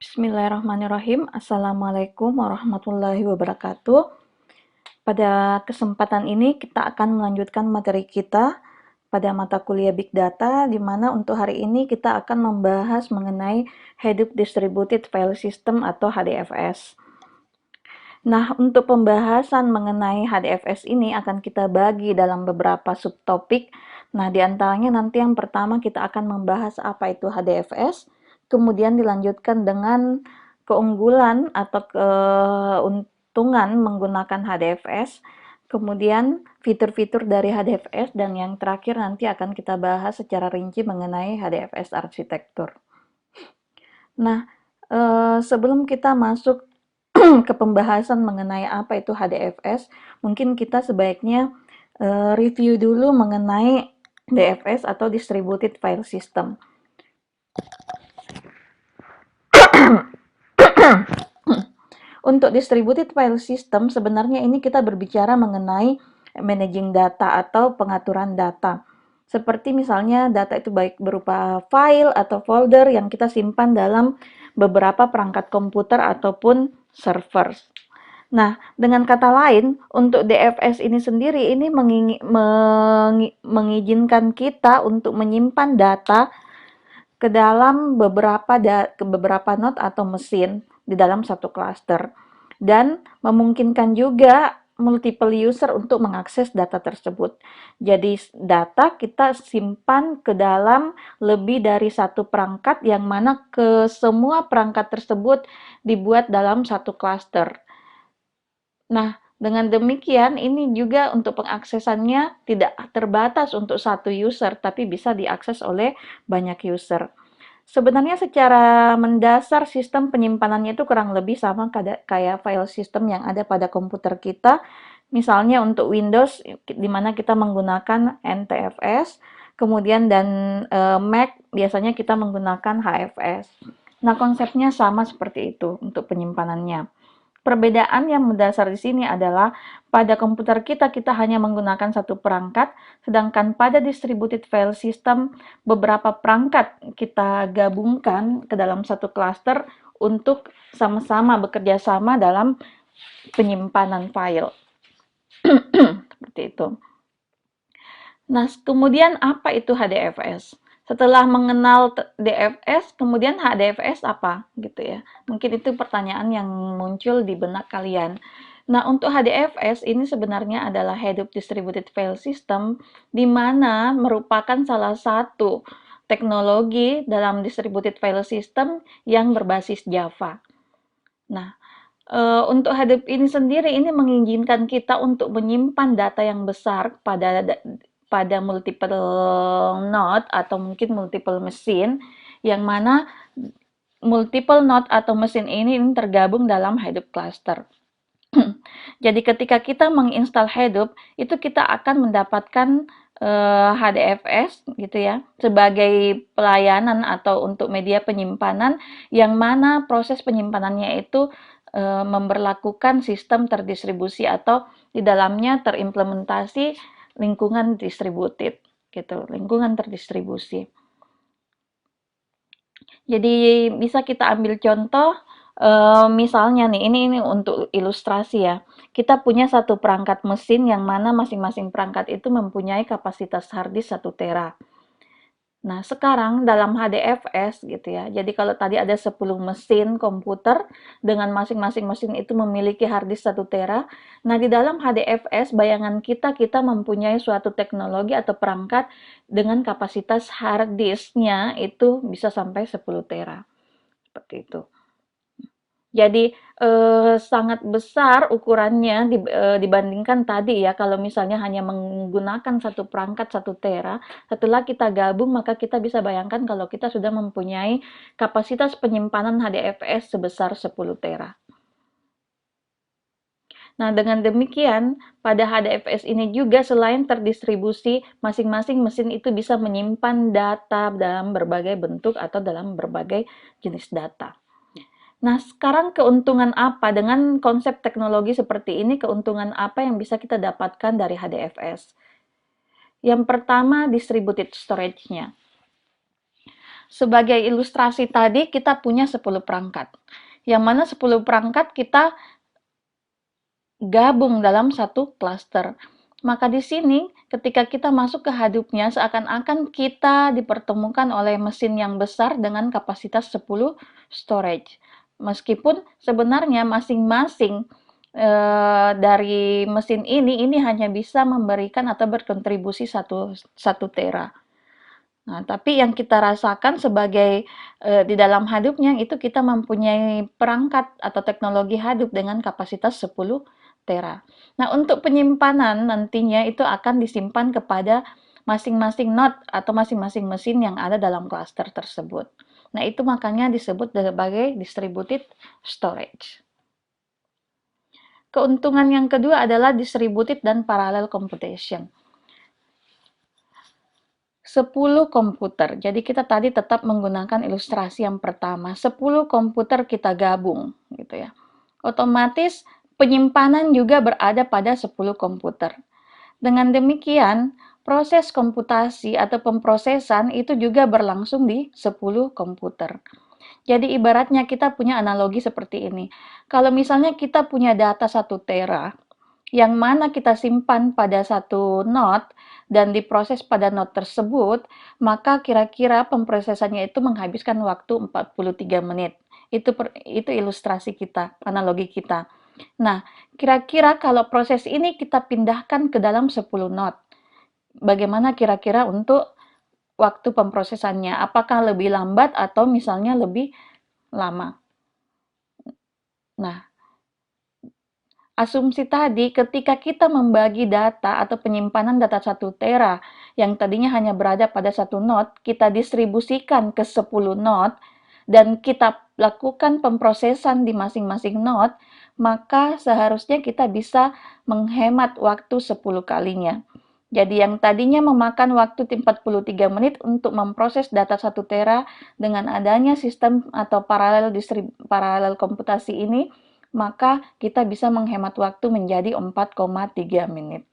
Bismillahirrahmanirrahim. Assalamualaikum warahmatullahi wabarakatuh. Pada kesempatan ini kita akan melanjutkan materi kita pada mata kuliah Big Data, di mana untuk hari ini kita akan membahas mengenai Hadoop Distributed File System atau HDFS. Nah, untuk pembahasan mengenai HDFS ini akan kita bagi dalam beberapa subtopik. Nah, di antaranya nanti yang pertama kita akan membahas apa itu HDFS, kemudian dilanjutkan dengan keunggulan atau keuntungan menggunakan HDFS, kemudian fitur-fitur dari HDFS, dan yang terakhir nanti akan kita bahas secara rinci mengenai HDFS arsitektur. Nah, sebelum kita masuk ke pembahasan mengenai apa itu HDFS, mungkin kita sebaiknya review dulu mengenai DFS atau Distributed File System. Untuk Distributed File System, sebenarnya ini kita berbicara mengenai managing data atau pengaturan data. Seperti misalnya data itu baik berupa file atau folder yang kita simpan dalam beberapa perangkat komputer ataupun server. Nah, dengan kata lain, untuk DFS ini sendiri ini mengizinkan kita untuk menyimpan data ke dalam beberapa node atau mesin di dalam satu cluster, dan memungkinkan juga multiple user untuk mengakses data tersebut. Jadi data kita simpan ke dalam lebih dari satu perangkat, yang mana ke semua perangkat tersebut dibuat dalam satu cluster. Nah, dengan demikian ini juga untuk pengaksesannya tidak terbatas untuk satu user, tapi bisa diakses oleh banyak user. Sebenarnya secara mendasar sistem penyimpanannya itu kurang lebih sama kayak file system yang ada pada komputer kita. Misalnya untuk Windows, di mana kita menggunakan NTFS, kemudian dan Mac biasanya kita menggunakan HFS. Nah, konsepnya sama seperti itu untuk penyimpanannya. Perbedaan yang mendasar di sini adalah pada komputer kita hanya menggunakan satu perangkat, sedangkan pada distributed file system beberapa perangkat kita gabungkan ke dalam satu cluster untuk sama-sama bekerja sama dalam penyimpanan file. Seperti itu. Nah, kemudian apa itu HDFS? Setelah mengenal DFS, kemudian HDFS apa gitu ya. Mungkin itu pertanyaan yang muncul di benak kalian. Nah, untuk HDFS ini sebenarnya adalah Hadoop Distributed File System, di mana merupakan salah satu teknologi dalam Distributed File System yang berbasis Java. Nah, untuk Hadoop ini sendiri ini mengizinkan kita untuk menyimpan data yang besar pada multiple node atau mungkin multiple mesin, yang mana multiple node atau mesin ini tergabung dalam Hadoop cluster. Jadi ketika kita menginstal Hadoop, itu kita akan mendapatkan HDFS gitu ya, sebagai pelayanan atau untuk media penyimpanan, yang mana proses penyimpanannya itu memberlakukan sistem terdistribusi atau di dalamnya terimplementasi lingkungan distributed gitu, lingkungan terdistribusi. Jadi bisa kita ambil contoh, misalnya nih, ini untuk ilustrasi ya. Kita punya satu perangkat mesin yang mana masing-masing perangkat itu mempunyai kapasitas harddisk 1 tera. Nah, sekarang dalam HDFS gitu ya, jadi kalau tadi ada 10 mesin komputer dengan masing-masing mesin itu memiliki harddisk 1 tera, nah di dalam HDFS bayangan kita mempunyai suatu teknologi atau perangkat dengan kapasitas harddisknya itu bisa sampai 10 tera. Seperti itu. Jadi sangat besar ukurannya dibandingkan tadi ya, kalau misalnya hanya menggunakan satu perangkat 1 tera, setelah kita gabung maka kita bisa bayangkan kalau kita sudah mempunyai kapasitas penyimpanan HDFS sebesar 10 tera. Nah, dengan demikian, pada HDFS ini juga selain terdistribusi, masing-masing mesin itu bisa menyimpan data dalam berbagai bentuk atau dalam berbagai jenis data. Nah, sekarang keuntungan apa dengan konsep teknologi seperti ini? Keuntungan apa yang bisa kita dapatkan dari HDFS? Yang pertama, distributed storage-nya. sebagai ilustrasi tadi kita punya 10 perangkat. Yang mana 10 perangkat kita gabung dalam satu klaster. Maka di sini ketika kita masuk ke Hadoop-nya seakan-akan kita dipertemukan oleh mesin yang besar dengan kapasitas 10 storage. Meskipun sebenarnya masing-masing dari mesin ini hanya bisa memberikan atau berkontribusi 1 tera. Nah, tapi yang kita rasakan sebagai di dalam Hadoop-nya itu kita mempunyai perangkat atau teknologi Hadoop dengan kapasitas 10 tera. Nah, untuk penyimpanan nantinya itu akan disimpan kepada masing-masing node atau masing-masing mesin yang ada dalam cluster tersebut. Nah, itu makanya disebut sebagai distributed storage. Keuntungan yang kedua adalah distributed dan parallel computation. 10 komputer. Jadi kita tadi tetap menggunakan ilustrasi yang pertama. 10 komputer kita gabung gitu ya. Otomatis penyimpanan juga berada pada 10 komputer. Dengan demikian, proses komputasi atau pemrosesan itu juga berlangsung di 10 komputer. Jadi ibaratnya kita punya analogi seperti ini. Kalau misalnya kita punya data 1 tera, yang mana kita simpan pada satu node dan diproses pada node tersebut, maka kira-kira pemrosesannya itu menghabiskan waktu 43 menit. Itu ilustrasi kita, analogi kita. Nah, kira-kira kalau proses ini kita pindahkan ke dalam 10 node, bagaimana kira-kira untuk waktu pemrosesannya? Apakah lebih lambat atau misalnya lebih lama? Nah, asumsi tadi ketika kita membagi data atau penyimpanan data 1 tera yang tadinya hanya berada pada satu node, kita distribusikan ke 10 node dan kita lakukan pemrosesan di masing-masing node, maka seharusnya kita bisa menghemat waktu 10 kalinya. Jadi yang tadinya memakan waktu 43 menit untuk memproses data 1 tera dengan adanya sistem atau paralel komputasi ini, maka kita bisa menghemat waktu menjadi 4,3 menit.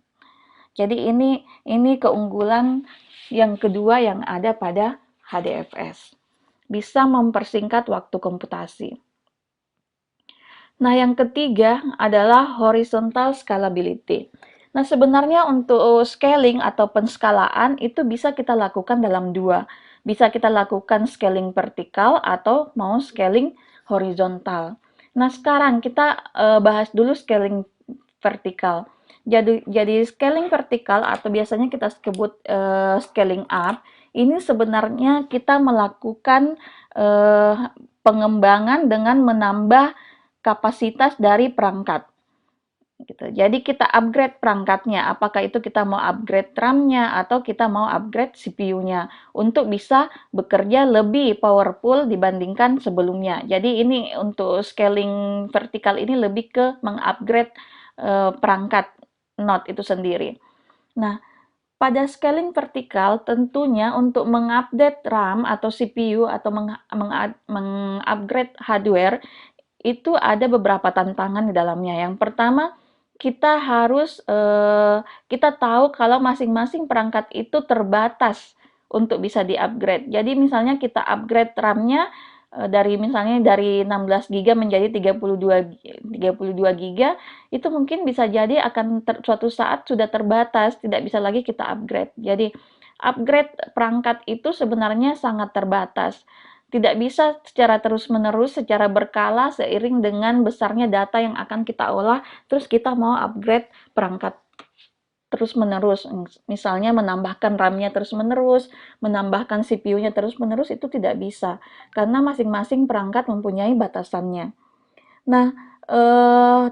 Jadi ini keunggulan yang kedua yang ada pada HDFS. Bisa mempersingkat waktu komputasi. Nah, yang ketiga adalah horizontal scalability. Nah, sebenarnya untuk scaling atau penskalaan itu bisa kita lakukan dalam dua. Bisa kita lakukan scaling vertikal atau mau scaling horizontal. Nah, sekarang kita bahas dulu scaling vertikal. Jadi scaling vertikal atau biasanya kita sebut scaling up, ini sebenarnya kita melakukan pengembangan dengan menambah kapasitas dari perangkat. Gitu. Jadi kita upgrade perangkatnya, apakah itu kita mau upgrade RAM-nya atau kita mau upgrade CPU-nya untuk bisa bekerja lebih powerful dibandingkan sebelumnya. Jadi ini untuk scaling vertikal ini lebih ke mengupgrade perangkat node itu sendiri. Nah, pada scaling vertikal tentunya untuk mengupdate RAM atau CPU atau mengupgrade hardware itu ada beberapa tantangan di dalamnya. Yang pertama, kita tahu kalau masing-masing perangkat itu terbatas untuk bisa di-upgrade. Jadi misalnya kita upgrade RAM-nya dari 16 GB menjadi 32 GB, itu mungkin bisa jadi akan suatu saat sudah terbatas, tidak bisa lagi kita upgrade. Jadi upgrade perangkat itu sebenarnya sangat terbatas. Tidak bisa secara terus-menerus, secara berkala, seiring dengan besarnya data yang akan kita olah, terus kita mau upgrade perangkat terus-menerus. Misalnya menambahkan RAM-nya terus-menerus, menambahkan CPU-nya terus-menerus, itu tidak bisa. Karena masing-masing perangkat mempunyai batasannya. Nah,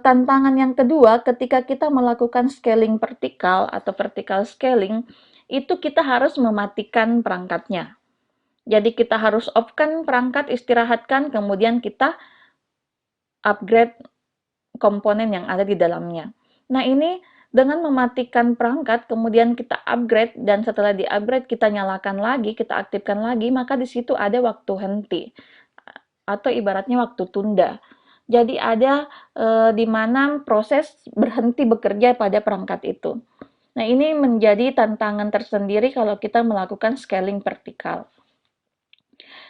tantangan yang kedua, ketika kita melakukan scaling vertikal atau vertical scaling, itu kita harus mematikan perangkatnya. Jadi kita harus off-kan perangkat, istirahatkan, kemudian kita upgrade komponen yang ada di dalamnya. Nah, ini dengan mematikan perangkat, kemudian kita upgrade, dan setelah di-upgrade kita nyalakan lagi, kita aktifkan lagi, maka di situ ada waktu henti, atau ibaratnya waktu tunda. Jadi ada di mana proses berhenti bekerja pada perangkat itu. Nah, ini menjadi tantangan tersendiri kalau kita melakukan scaling vertikal.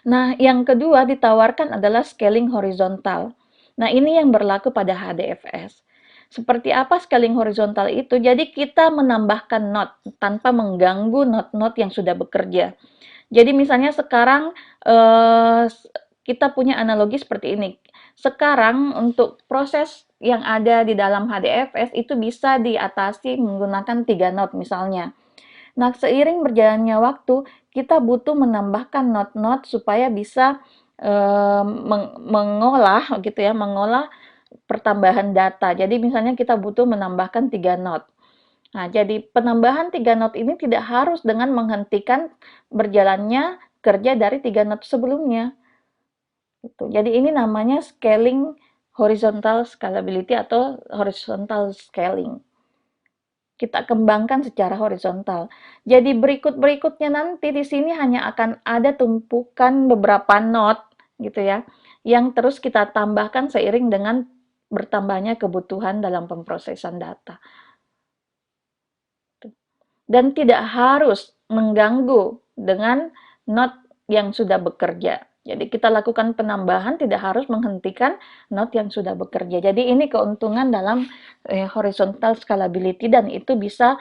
Nah, yang kedua ditawarkan adalah scaling horizontal. Nah, ini yang berlaku pada HDFS. Seperti apa scaling horizontal itu? Jadi kita menambahkan not tanpa mengganggu not-not yang sudah bekerja. Jadi misalnya sekarang kita punya analogi seperti ini. Sekarang untuk proses yang ada di dalam HDFS itu bisa diatasi menggunakan 3 not misalnya. Nah, seiring berjalannya waktu, kita butuh menambahkan not-not supaya bisa mengolah gitu ya, mengolah pertambahan data. Jadi misalnya kita butuh menambahkan 3 not. Nah, jadi penambahan 3 not ini tidak harus dengan menghentikan berjalannya kerja dari 3 not sebelumnya. Gitu. Jadi ini namanya scaling horizontal scalability atau horizontal scaling. Kita kembangkan secara horizontal. Jadi berikut-berikutnya nanti di sini hanya akan ada tumpukan beberapa not gitu ya, yang terus kita tambahkan seiring dengan bertambahnya kebutuhan dalam pemrosesan data. Dan tidak harus mengganggu dengan not yang sudah bekerja. Jadi kita lakukan penambahan tidak harus menghentikan not yang sudah bekerja. Jadi ini keuntungan dalam horizontal scalability dan itu bisa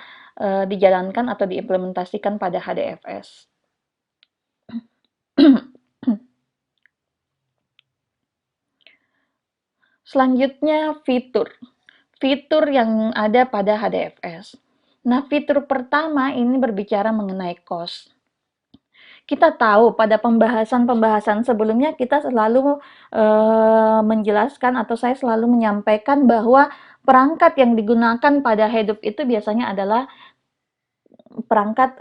dijalankan atau diimplementasikan pada HDFS. Selanjutnya fitur. Fitur yang ada pada HDFS. Nah, fitur pertama ini berbicara mengenai cost. Kita tahu pada pembahasan-pembahasan sebelumnya kita selalu menjelaskan atau saya selalu menyampaikan bahwa perangkat yang digunakan pada hidup itu biasanya adalah perangkat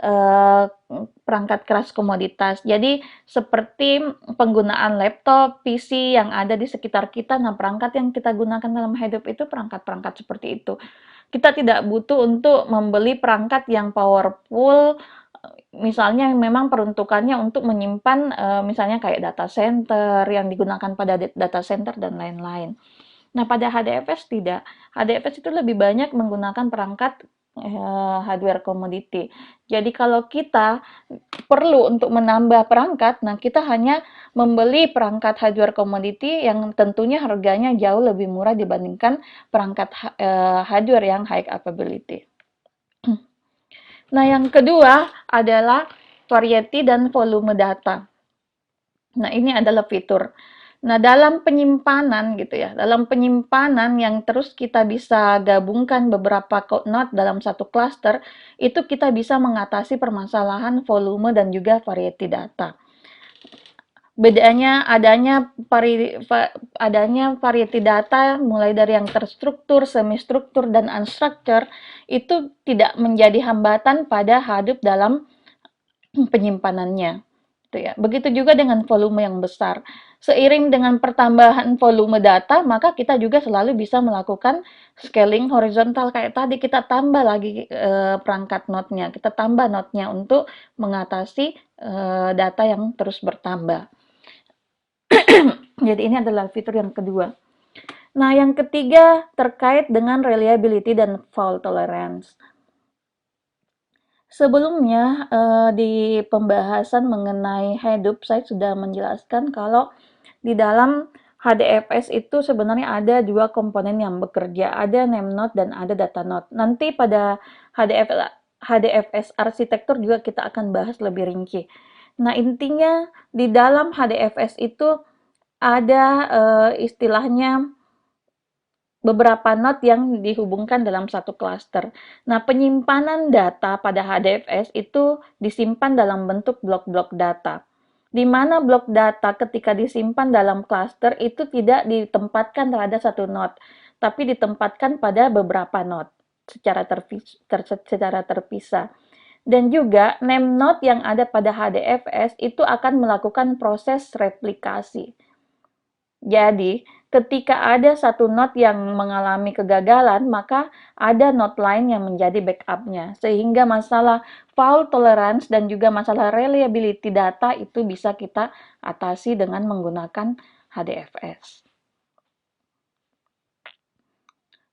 perangkat keras komoditas. Jadi seperti penggunaan laptop, PC yang ada di sekitar kita, nah perangkat yang kita gunakan dalam hidup itu perangkat-perangkat seperti itu. Kita tidak butuh untuk membeli perangkat yang powerful, misalnya memang peruntukannya untuk menyimpan misalnya kayak data center yang digunakan pada data center dan lain-lain. Nah, pada HDFS tidak. HDFS itu lebih banyak menggunakan perangkat hardware commodity. Jadi kalau kita perlu untuk menambah perangkat, nah kita hanya membeli perangkat hardware commodity yang tentunya harganya jauh lebih murah dibandingkan perangkat hardware yang high capability. Nah, yang kedua adalah variety dan volume data. Nah, ini adalah fitur. Nah, dalam penyimpanan gitu ya, dalam penyimpanan yang terus kita bisa gabungkan beberapa node dalam satu cluster, itu kita bisa mengatasi permasalahan volume dan juga variety data. Bedanya adanya variety data mulai dari yang terstruktur, semi-struktur, dan unstructured itu tidak menjadi hambatan pada Hadoop dalam penyimpanannya. Gitu ya. Begitu juga dengan volume yang besar. Seiring dengan pertambahan volume data, maka kita juga selalu bisa melakukan scaling horizontal kayak tadi kita tambah lagi perangkat node-nya, kita tambah node-nya untuk mengatasi data yang terus bertambah. Jadi ini adalah fitur yang kedua. Nah, yang ketiga terkait dengan reliability dan fault tolerance. Sebelumnya di pembahasan mengenai Hadoop saya sudah menjelaskan kalau di dalam HDFS itu sebenarnya ada dua komponen yang bekerja, ada name node dan ada data node. Nanti pada HDFS arsitektur juga kita akan bahas lebih rinci. Nah, intinya di dalam HDFS itu ada istilahnya beberapa node yang dihubungkan dalam satu cluster. Nah, penyimpanan data pada HDFS itu disimpan dalam bentuk blok-blok data. Di mana blok data ketika disimpan dalam cluster itu tidak ditempatkan pada satu node, tapi ditempatkan pada beberapa node secara terpisah. Dan juga name node yang ada pada HDFS itu akan melakukan proses replikasi. Jadi, ketika ada satu node yang mengalami kegagalan, maka ada node lain yang menjadi backup-nya. Sehingga masalah fault tolerance dan juga masalah reliability data itu bisa kita atasi dengan menggunakan HDFS.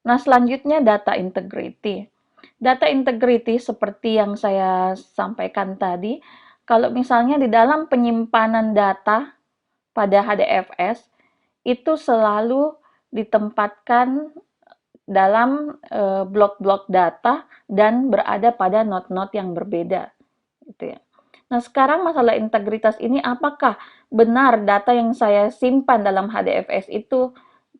Nah, selanjutnya data integrity. Data integrity seperti yang saya sampaikan tadi, kalau misalnya di dalam penyimpanan data pada HDFS itu selalu ditempatkan dalam blok-blok data dan berada pada node-node yang berbeda, gitu ya. Nah, sekarang masalah integritas ini, apakah benar data yang saya simpan dalam HDFS itu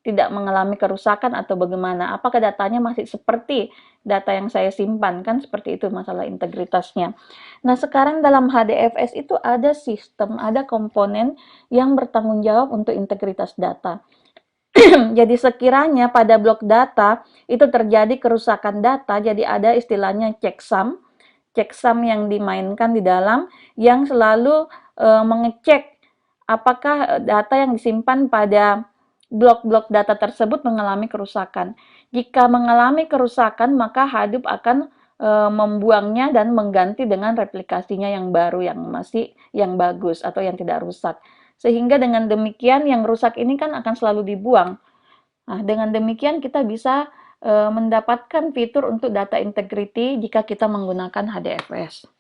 tidak mengalami kerusakan atau bagaimana? Apakah datanya masih seperti data yang saya simpan? Kan seperti itu masalah integritasnya. Nah, sekarang dalam HDFS itu ada sistem, ada komponen yang bertanggung jawab untuk integritas data. Jadi sekiranya pada blok data itu terjadi kerusakan data, jadi ada istilahnya checksum yang dimainkan di dalam yang selalu mengecek apakah data yang disimpan pada blok-blok data tersebut mengalami kerusakan. Jika mengalami kerusakan, maka Hadoop akan membuangnya dan mengganti dengan replikasinya yang baru, yang bagus atau yang tidak rusak. Sehingga dengan demikian yang rusak ini kan akan selalu dibuang. Nah, dengan demikian kita bisa mendapatkan fitur untuk data integrity jika kita menggunakan HDFS.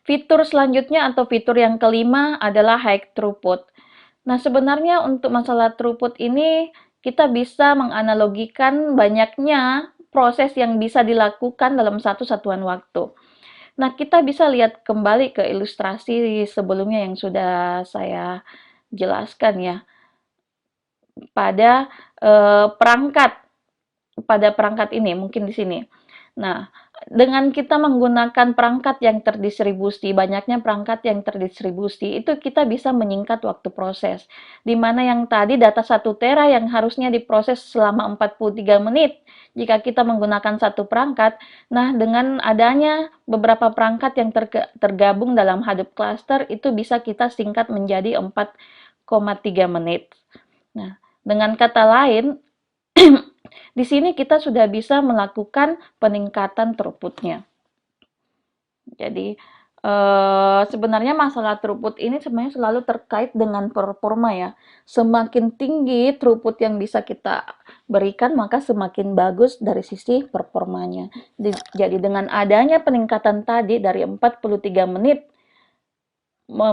Fitur selanjutnya atau fitur yang kelima adalah high throughput. Nah, sebenarnya untuk masalah throughput ini kita bisa menganalogikan banyaknya proses yang bisa dilakukan dalam satu satuan waktu. Nah, kita bisa lihat kembali ke ilustrasi sebelumnya yang sudah saya jelaskan ya, pada perangkat ini, mungkin di sini. Nah, dengan kita menggunakan perangkat yang terdistribusi, banyaknya perangkat yang terdistribusi, itu kita bisa menyingkat waktu proses. Di mana yang tadi data 1 tera yang harusnya diproses selama 43 menit, jika kita menggunakan satu perangkat, nah dengan adanya beberapa perangkat yang tergabung dalam Hadoop cluster, itu bisa kita singkat menjadi 4,3 menit. Nah, dengan kata lain, di sini kita sudah bisa melakukan peningkatan throughput-nya. Jadi, sebenarnya masalah throughput ini sebenarnya selalu terkait dengan performa ya. Semakin tinggi throughput yang bisa kita berikan, maka semakin bagus dari sisi performanya. Jadi dengan adanya peningkatan tadi dari 43 menit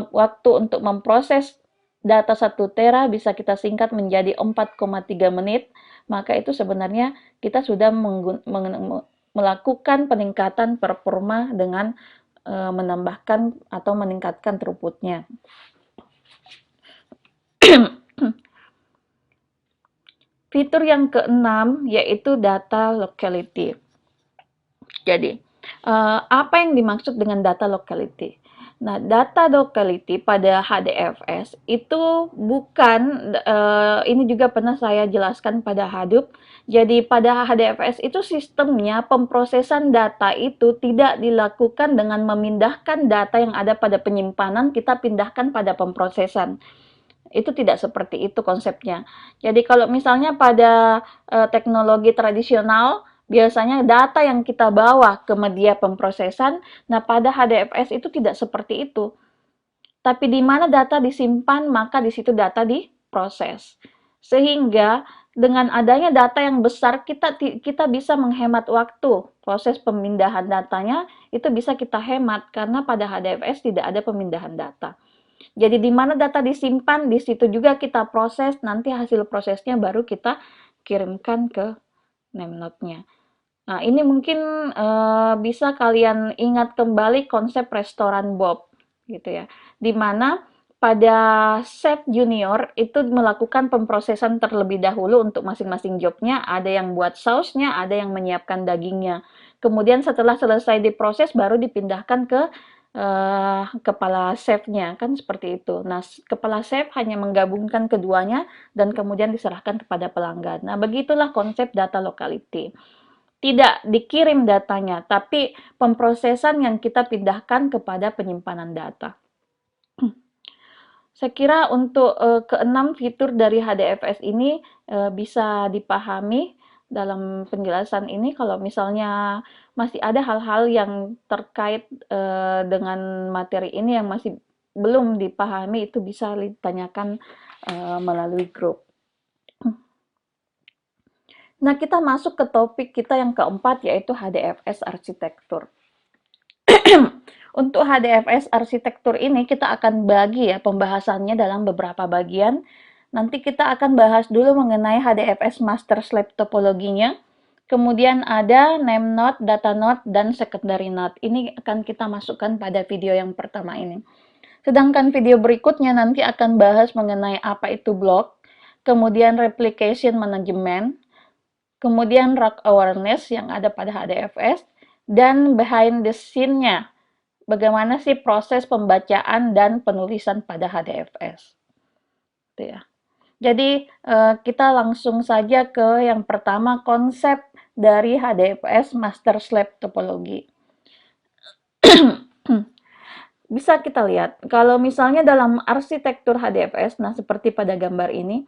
waktu untuk memproses data 1 tera bisa kita singkat menjadi 4,3 menit, maka itu sebenarnya kita sudah melakukan peningkatan performa dengan menambahkan atau meningkatkan throughput-nya. Fitur yang keenam yaitu data locality. Jadi, apa yang dimaksud dengan data locality? Nah, data locality pada HDFS itu bukan, ini juga pernah saya jelaskan pada Hadoop. Jadi pada HDFS itu sistemnya pemrosesan data itu tidak dilakukan dengan memindahkan data yang ada pada penyimpanan, kita pindahkan pada pemrosesan. Itu tidak seperti itu konsepnya. Jadi kalau misalnya pada teknologi tradisional, biasanya data yang kita bawa ke media pemrosesan, nah pada HDFS itu tidak seperti itu. Tapi di mana data disimpan, maka di situ data diproses. Sehingga dengan adanya data yang besar, kita bisa menghemat waktu. Proses pemindahan datanya itu bisa kita hemat, karena pada HDFS tidak ada pemindahan data. Jadi di mana data disimpan, di situ juga kita proses, nanti hasil prosesnya baru kita kirimkan ke Nemnode-nya. Nah, ini mungkin bisa kalian ingat kembali konsep restoran Bob, gitu ya. Di mana pada chef junior itu melakukan pemrosesan terlebih dahulu untuk masing-masing jobnya, ada yang buat sausnya, ada yang menyiapkan dagingnya. Kemudian setelah selesai diproses, baru dipindahkan ke kepala chefnya, kan seperti itu. Nah, kepala chef hanya menggabungkan keduanya dan kemudian diserahkan kepada pelanggan. Nah, begitulah konsep data locality. Tidak dikirim datanya, tapi pemrosesan yang kita pindahkan kepada penyimpanan data. Saya kira untuk keenam fitur dari HDFS ini bisa dipahami dalam penjelasan ini. Kalau misalnya masih ada hal-hal yang terkait dengan materi ini yang masih belum dipahami, itu bisa ditanyakan melalui grup. Nah, kita masuk ke topik kita yang keempat, yaitu HDFS arsitektur. Untuk HDFS arsitektur ini kita akan bagi ya pembahasannya dalam beberapa bagian. Nanti kita akan bahas dulu mengenai HDFS master slave topologinya. Kemudian ada name node, data node, dan secondary node. Ini akan kita masukkan pada video yang pertama ini. Sedangkan video berikutnya nanti akan bahas mengenai apa itu blok, kemudian replication management, kemudian rock awareness yang ada pada HDFS, dan behind the scene-nya. Bagaimana sih proses pembacaan dan penulisan pada HDFS. Itu ya. Jadi kita langsung saja ke yang pertama, konsep dari HDFS Master Slave Topology. Bisa kita lihat, kalau misalnya dalam arsitektur HDFS, nah seperti pada gambar ini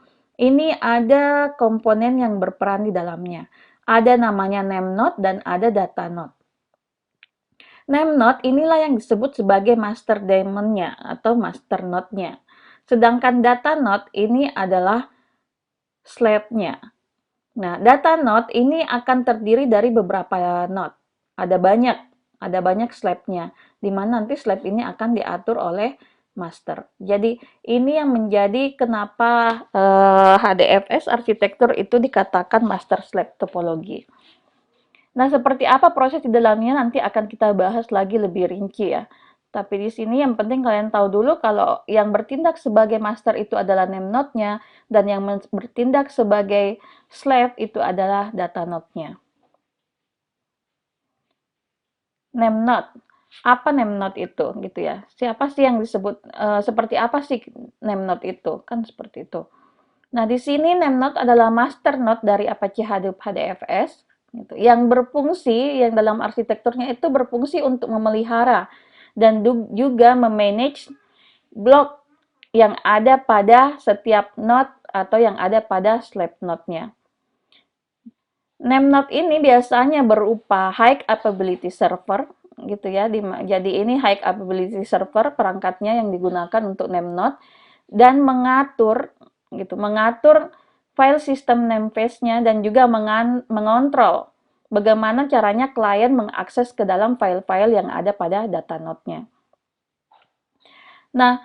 ada komponen yang berperan di dalamnya. Ada namanya name node dan ada data node. Name node inilah yang disebut sebagai master daemon-nya atau master node-nya. Sedangkan data node ini adalah slave-nya. Nah, data node ini akan terdiri dari beberapa node. Ada banyak slave-nya, di mana nanti slave ini akan diatur oleh master. Jadi, ini yang menjadi kenapa HDFS arsitektur itu dikatakan master slave topologi. Nah, seperti apa proses di dalamnya nanti akan kita bahas lagi lebih rinci ya. Tapi di sini yang penting kalian tahu dulu kalau yang bertindak sebagai master itu adalah name node-nya dan yang bertindak sebagai slave itu adalah data node-nya. Name node. Apa name node itu gitu ya? Siapa sih yang disebut seperti apa sih name node itu? Kan seperti itu. Nah, di sini name node adalah master node dari Apache Hadoop HDFS gitu, yang berfungsi, yang dalam arsitekturnya itu berfungsi untuk memelihara dan juga memanage blok yang ada pada setiap node atau yang ada pada slave node-nya. Name node ini biasanya berupa high capability server gitu ya. Jadi ini high capability server perangkatnya yang digunakan untuk name node dan mengatur file system namespace-nya dan juga mengontrol bagaimana caranya klien mengakses ke dalam file-file yang ada pada data node-nya. Nah,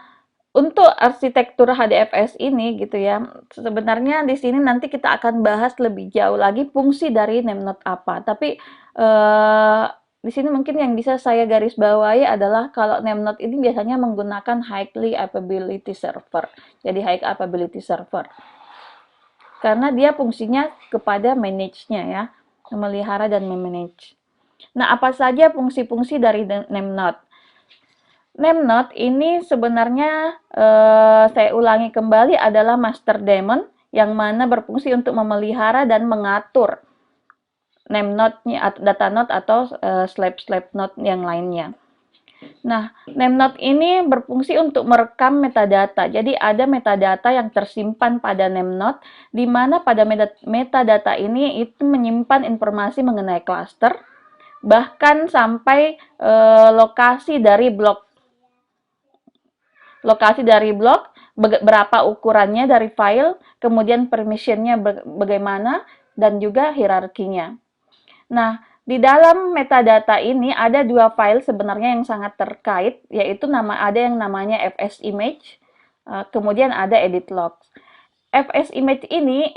untuk arsitektur HDFS ini gitu ya, sebenarnya di sini nanti kita akan bahas lebih jauh lagi fungsi dari name node apa. Tapi di sini mungkin yang bisa saya garis bawahi adalah kalau name node ini biasanya menggunakan highly capability server. Jadi high capability server. Karena dia fungsinya kepada manage-nya ya, memelihara dan memanage. Nah, apa saja fungsi-fungsi dari name node? Name node ini sebenarnya saya ulangi kembali adalah master daemon yang mana berfungsi untuk memelihara dan mengatur name node-nya, data node atau slave node yang lainnya. Nah, name node ini berfungsi untuk merekam metadata. Jadi ada metadata yang tersimpan pada name node, di mana pada metadata ini itu menyimpan informasi mengenai cluster, bahkan sampai lokasi dari blok, berapa ukurannya dari file, kemudian permission-nya bagaimana, dan juga hierarkinya. Nah, di dalam metadata ini ada dua file sebenarnya yang sangat terkait, yaitu ada yang namanya fs image, kemudian ada edit logs. Fs image ini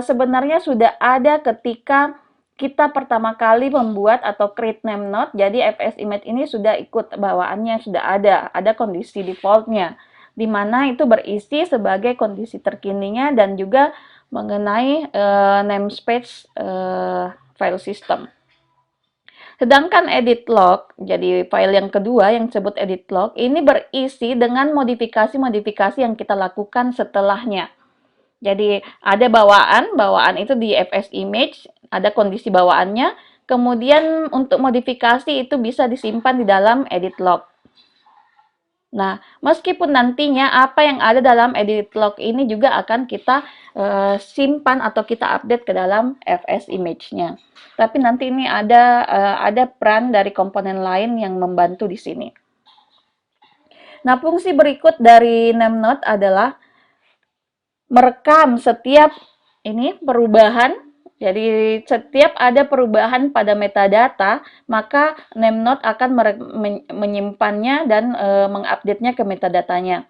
sebenarnya sudah ada ketika kita pertama kali membuat atau create name node. Jadi fs image ini sudah ikut bawaannya, sudah ada kondisi defaultnya, di mana itu berisi sebagai kondisi terkininya dan juga mengenai namespace file system. Sedangkan edit log, jadi file yang kedua yang disebut edit log, ini berisi dengan modifikasi-modifikasi yang kita lakukan setelahnya. Jadi ada bawaan itu di fs image, ada kondisi bawaannya, kemudian untuk modifikasi itu bisa disimpan di dalam edit log. Nah, meskipun nantinya apa yang ada dalam edit log ini juga akan kita simpan atau kita update ke dalam fs image-nya. Tapi nanti ini ada peran dari komponen lain yang membantu di sini. Nah, fungsi berikut dari name node adalah merekam setiap perubahan Jadi setiap ada perubahan pada metadata, maka NameNode akan menyimpannya dan mengupdate-nya ke metadatanya.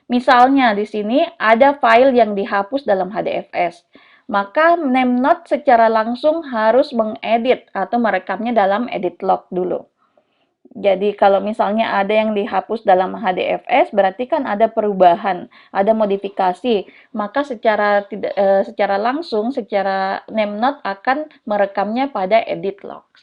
Misalnya di sini ada file yang dihapus dalam HDFS, maka NameNode secara langsung harus mengedit atau merekamnya dalam edit log dulu. Jadi kalau misalnya ada yang dihapus dalam HDFS, berarti kan ada perubahan, ada modifikasi. Maka secara langsung, secara NameNode akan merekamnya pada edit logs.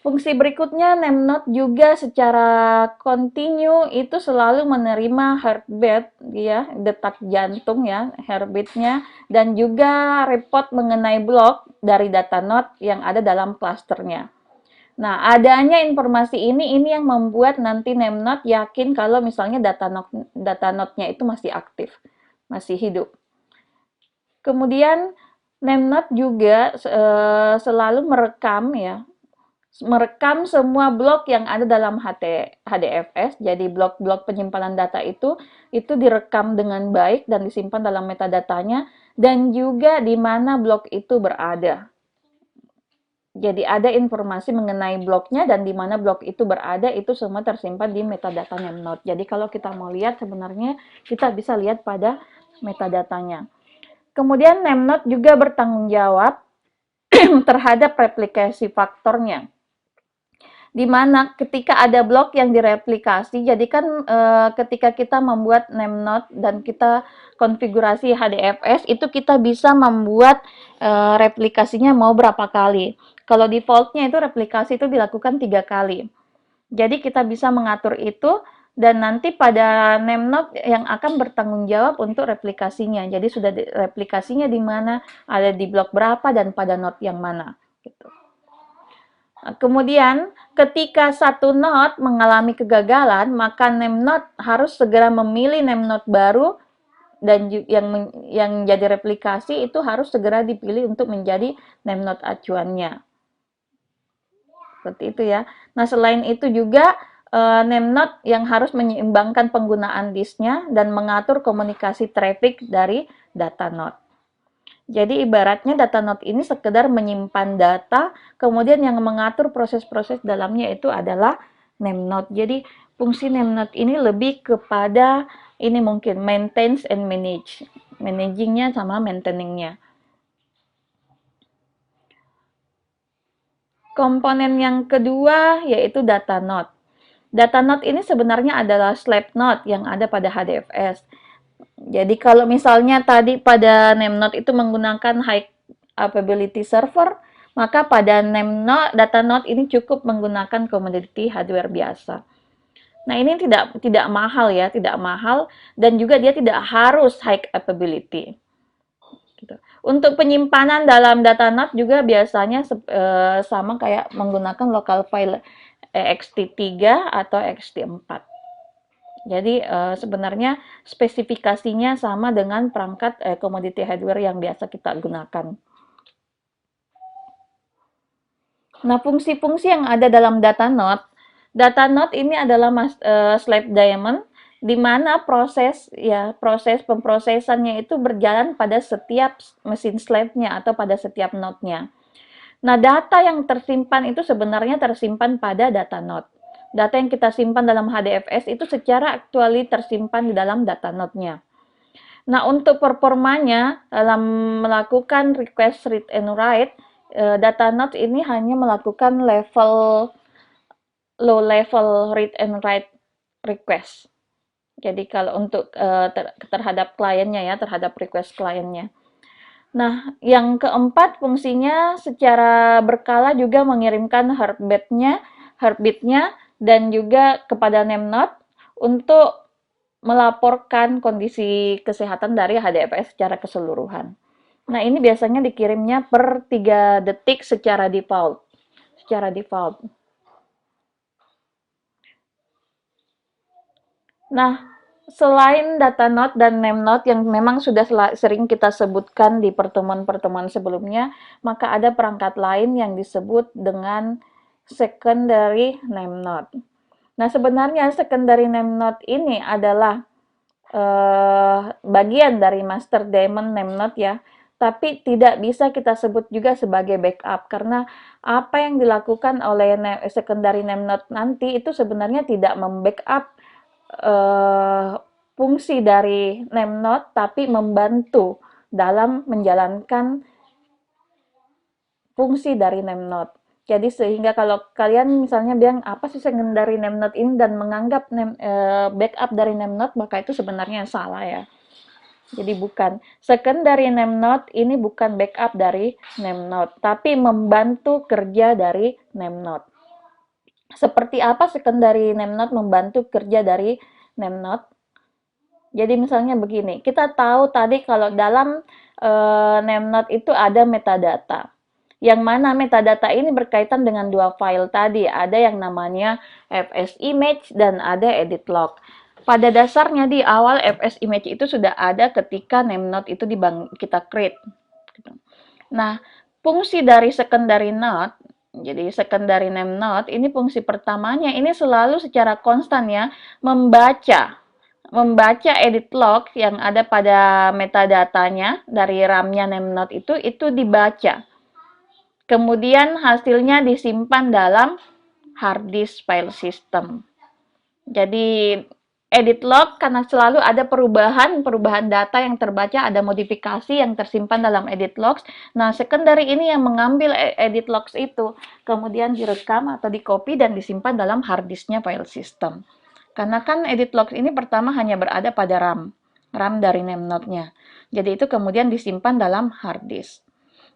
Fungsi berikutnya, NameNode juga secara kontinu itu selalu menerima heartbeat, ya, detak jantung ya, heartbeat-nya, dan juga report mengenai blok dari data node yang ada dalam klasternya. Nah, adanya informasi ini yang membuat nanti NameNode yakin kalau misalnya data node-nya itu masih aktif, masih hidup. Kemudian NameNode juga selalu merekam semua blok yang ada dalam HDFS. Jadi blok-blok penyimpanan data itu direkam dengan baik dan disimpan dalam metadatanya, dan juga di mana blok itu berada. Jadi ada informasi mengenai bloknya dan di mana blok itu berada, itu semua tersimpan di metadata NameNode. Jadi kalau kita mau lihat, sebenarnya kita bisa lihat pada metadatanya. Kemudian NameNode juga bertanggung jawab terhadap replikasi faktornya, di mana ketika ada blok yang direplikasi, jadi kan ketika kita membuat NameNode dan kita konfigurasi HDFS, itu kita bisa membuat replikasinya mau berapa kali. Kalau defaultnya itu replikasi itu dilakukan 3 kali. Jadi kita bisa mengatur itu, dan nanti pada NameNode yang akan bertanggung jawab untuk replikasinya. Jadi sudah replikasinya di mana, ada di blok berapa, dan pada node yang mana. Gitu. Kemudian, ketika satu node mengalami kegagalan, maka NameNode harus segera memilih NameNode baru, dan yang jadi replikasi itu harus segera dipilih untuk menjadi NameNode acuannya. Seperti itu ya. Nah, selain itu juga NameNode yang harus menyeimbangkan penggunaan disknya dan mengatur komunikasi traffic dari data node. Jadi ibaratnya data node ini sekedar menyimpan data, kemudian yang mengatur proses-proses dalamnya itu adalah NameNode. Jadi fungsi NameNode ini lebih kepada ini mungkin maintain and manage. Managingnya sama maintaining-nya. Komponen yang kedua yaitu data node. Data node ini sebenarnya adalah slave node yang ada pada HDFS. Jadi kalau misalnya tadi pada NameNode itu menggunakan high availability server, maka pada NameNode, data node ini cukup menggunakan commodity hardware biasa. Nah, ini tidak mahal ya, tidak mahal, dan juga dia tidak harus high availability. Gitu. Untuk penyimpanan dalam data node juga biasanya sama kayak menggunakan local file ext3 atau ext4. Jadi sebenarnya spesifikasinya sama dengan perangkat commodity hardware yang biasa kita gunakan. Nah, fungsi-fungsi yang ada dalam data node ini adalah slave daemon, di mana proses pemrosesannya itu berjalan pada setiap mesin slave-nya atau pada setiap node-nya. Nah, data yang tersimpan itu sebenarnya tersimpan pada data node. Data yang kita simpan dalam HDFS itu secara aktuali tersimpan di dalam data node-nya. Nah, untuk performanya dalam melakukan request read and write, data node ini hanya melakukan low level read and write request. Jadi kalau untuk terhadap kliennya ya, terhadap request kliennya. Nah, yang keempat fungsinya secara berkala juga mengirimkan heartbeat-nya dan juga kepada NameNode untuk melaporkan kondisi kesehatan dari HDFS secara keseluruhan. Nah, ini biasanya dikirimnya per 3 detik secara default. Nah, selain data node dan NameNode yang memang sudah sering kita sebutkan di pertemuan-pertemuan sebelumnya, maka ada perangkat lain yang disebut dengan secondary NameNode. Nah, sebenarnya secondary NameNode ini adalah bagian dari master daemon name node ya, tapi tidak bisa kita sebut juga sebagai backup karena apa yang dilakukan oleh secondary name node nanti itu sebenarnya tidak membackup fungsi dari name node, tapi membantu dalam menjalankan fungsi dari name node. Jadi sehingga kalau kalian misalnya bilang apa sih secondary name node ini dan menganggap backup dari name node, maka itu sebenarnya salah ya. Jadi bukan. Secondary name node ini bukan backup dari name node, tapi membantu kerja dari name node. Seperti apa secondary name node membantu kerja dari name node? Jadi misalnya begini, kita tahu tadi kalau dalam name node itu ada metadata. Yang mana metadata ini berkaitan dengan dua file tadi, ada yang namanya fs image dan ada edit log. Pada dasarnya di awal fs image itu sudah ada ketika name node itu kita create. Nah, fungsi dari secondary node, jadi secondary name node ini fungsi pertamanya ini selalu secara konstan ya membaca edit log yang ada pada metadatanya dari RAM-nya name node itu dibaca. Kemudian hasilnya disimpan dalam hard disk file system. Jadi edit log karena selalu ada perubahan data yang terbaca, ada modifikasi yang tersimpan dalam edit logs. Nah, secondary ini yang mengambil edit logs itu, kemudian direkam atau di-copy dan disimpan dalam hard disknya file system. Karena kan edit logs ini pertama hanya berada pada RAM dari name node-nya. Jadi itu kemudian disimpan dalam hard disk.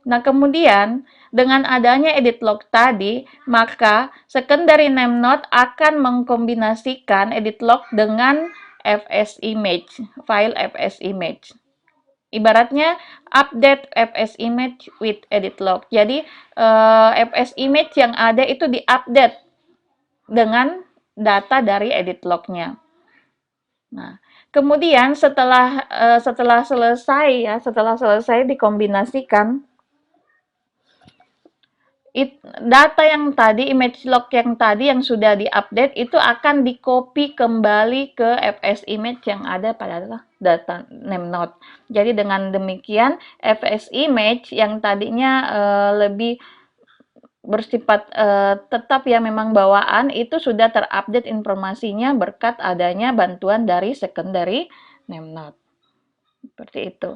Nah, kemudian dengan adanya edit log tadi, maka secondary name node akan mengkombinasikan edit log dengan fs image, file fs image. Ibaratnya update fs image with edit log. Jadi fs image yang ada itu diupdate dengan data dari edit log-nya. Nah, kemudian setelah selesai dikombinasikan, data yang tadi, image log yang tadi yang sudah diupdate itu akan di-copy kembali ke fs image yang ada pada data name node. Jadi dengan demikian fs image yang tadinya lebih bersifat tetap ya memang bawaan itu sudah terupdate informasinya berkat adanya bantuan dari secondary name node. Seperti itu.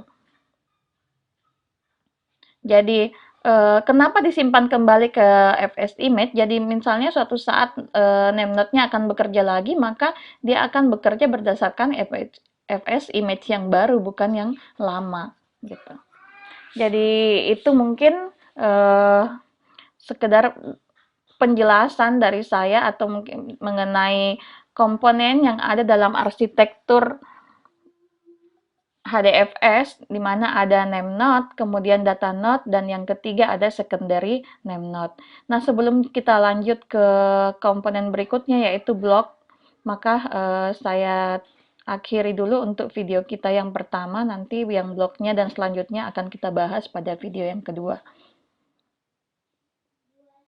Jadi kenapa disimpan kembali ke fs image? Jadi misalnya suatu saat name node-nya akan bekerja lagi, maka dia akan bekerja berdasarkan fs image yang baru, bukan yang lama, gitu. Jadi itu mungkin sekedar penjelasan dari saya atau mungkin mengenai komponen yang ada dalam arsitektur HDFS, di mana ada name node, kemudian data node, dan yang ketiga ada secondary name node. Nah, sebelum kita lanjut ke komponen berikutnya yaitu blok, maka saya akhiri dulu untuk video kita yang pertama, nanti yang bloknya dan selanjutnya akan kita bahas pada video yang kedua.